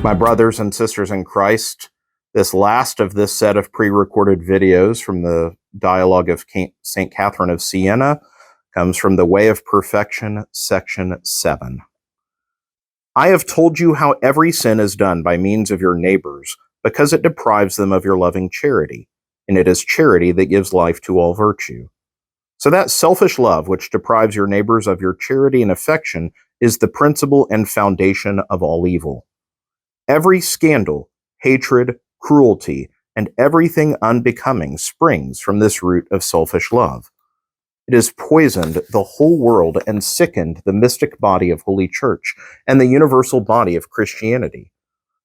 My brothers and sisters in Christ, this last of this set of pre-recorded videos from the Dialogue of St. Catherine of Siena comes from The Way of Perfection, Section 7. I have told you how every sin is done by means of your neighbors, because it deprives them of your loving charity, and it is charity that gives life to all virtue. So that selfish love which deprives your neighbors of your charity and affection is the principle and foundation of all evil. Every scandal, hatred, cruelty, and everything unbecoming springs from this root of selfish love. It has poisoned the whole world and sickened the mystic body of Holy Church and the universal body of Christianity.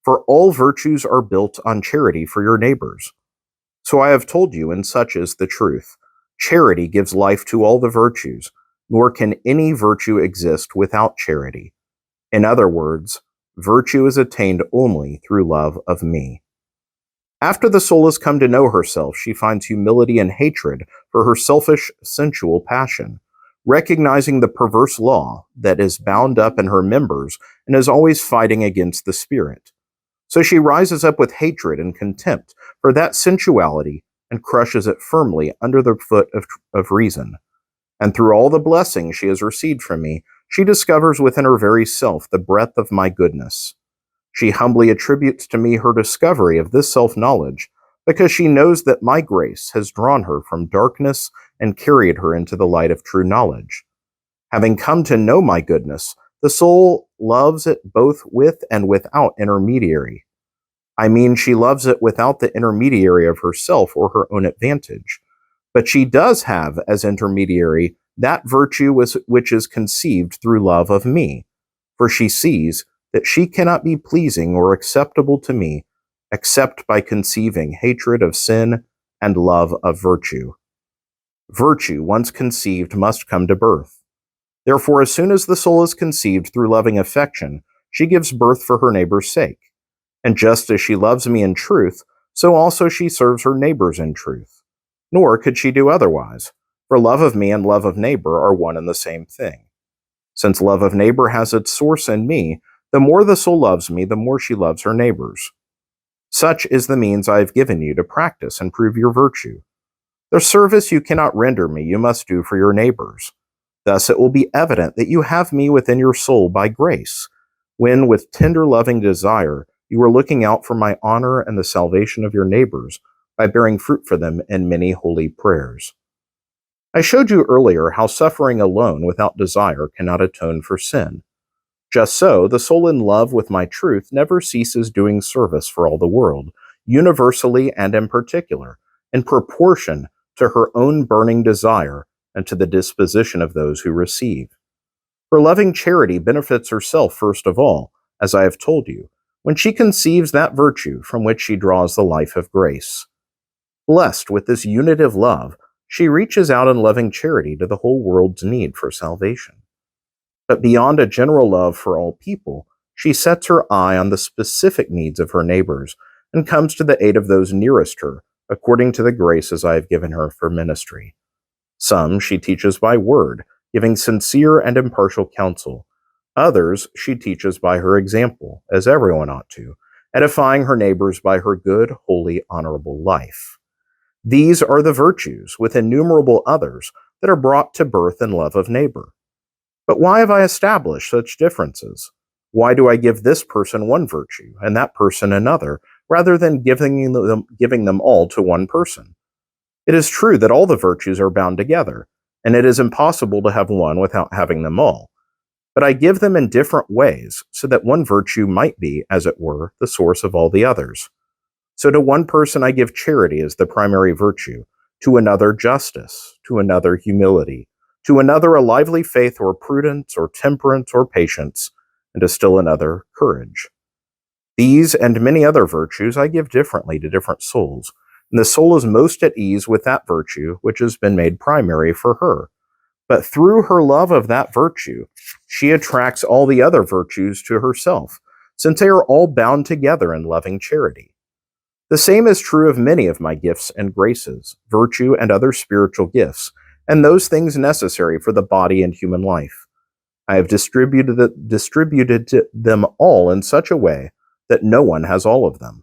For all virtues are built on charity for your neighbors. So I have told you, and such is the truth, charity gives life to all the virtues, nor can any virtue exist without charity. In other words, virtue is attained only through love of me. After the soul has come to know herself, she finds humility and hatred for her selfish, sensual passion, recognizing the perverse law that is bound up in her members and is always fighting against the Spirit. So she rises up with hatred and contempt for that sensuality and crushes it firmly under the foot of reason. And through all the blessings she has received from me, she discovers within her very self the breadth of my goodness. She humbly attributes to me her discovery of this self-knowledge, because she knows that my grace has drawn her from darkness and carried her into the light of true knowledge. Having come to know my goodness, the soul loves it both with and without intermediary. I mean, she loves it without the intermediary of herself or her own advantage. But she does have as intermediary that virtue which is conceived through love of me, for she sees that she cannot be pleasing or acceptable to me except by conceiving hatred of sin and love of virtue. Virtue, once conceived, must come to birth. Therefore, as soon as the soul is conceived through loving affection, she gives birth for her neighbor's sake. And just as she loves me in truth, so also she serves her neighbors in truth. Nor could she do otherwise, for love of me and love of neighbor are one and the same thing. Since love of neighbor has its source in me, the more the soul loves me, the more she loves her neighbors. Such is the means I have given you to practice and prove your virtue. The service you cannot render me, you must do for your neighbors. Thus it will be evident that you have me within your soul by grace, when with tender loving desire you are looking out for my honor and the salvation of your neighbors by bearing fruit for them in many holy prayers. I showed you earlier how suffering alone without desire cannot atone for sin. Just so, the soul in love with my truth never ceases doing service for all the world, universally and in particular, in proportion to her own burning desire and to the disposition of those who receive. Her loving charity benefits herself first of all, as I have told you, when she conceives that virtue from which she draws the life of grace. Blessed with this unitive love, she reaches out in loving charity to the whole world's need for salvation. But beyond a general love for all people, she sets her eye on the specific needs of her neighbors and comes to the aid of those nearest her, according to the graces I have given her for ministry. Some she teaches by word, giving sincere and impartial counsel. Others she teaches by her example, as everyone ought to, edifying her neighbors by her good, holy, honorable life. These are the virtues, with innumerable others, that are brought to birth in love of neighbor. But why have I established such differences? Why do I give this person one virtue and that person another, rather than giving them all to one person? It is true that all the virtues are bound together, and it is impossible to have one without having them all. But I give them in different ways, so that one virtue might be, as it were, the source of all the others. So to one person I give charity as the primary virtue, to another justice, to another humility, to another a lively faith or prudence or temperance or patience, and to still another courage. These and many other virtues I give differently to different souls, and the soul is most at ease with that virtue which has been made primary for her. But through her love of that virtue, she attracts all the other virtues to herself, since they are all bound together in loving charity. The same is true of many of my gifts and graces, virtue and other spiritual gifts, and those things necessary for the body and human life. I have distributed them all in such a way that no one has all of them.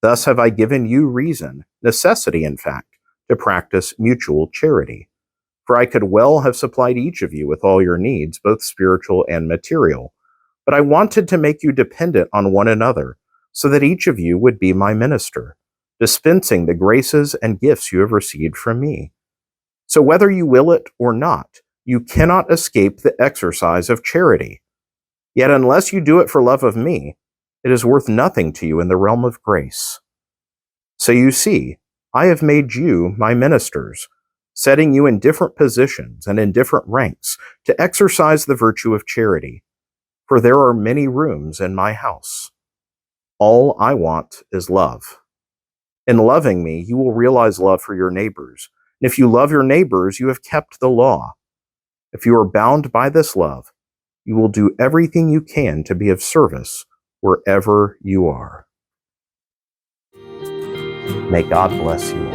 Thus have I given you reason, necessity in fact, to practice mutual charity. For I could well have supplied each of you with all your needs, both spiritual and material, but I wanted to make you dependent on one another, so that each of you would be my minister, dispensing the graces and gifts you have received from me. So whether you will it or not, you cannot escape the exercise of charity. Yet unless you do it for love of me, it is worth nothing to you in the realm of grace. So you see, I have made you my ministers, setting you in different positions and in different ranks to exercise the virtue of charity. For there are many rooms in my house. All I want is love. In loving me, you will realize love for your neighbors. And if you love your neighbors, you have kept the law. If you are bound by this love, you will do everything you can to be of service wherever you are. May God bless you all.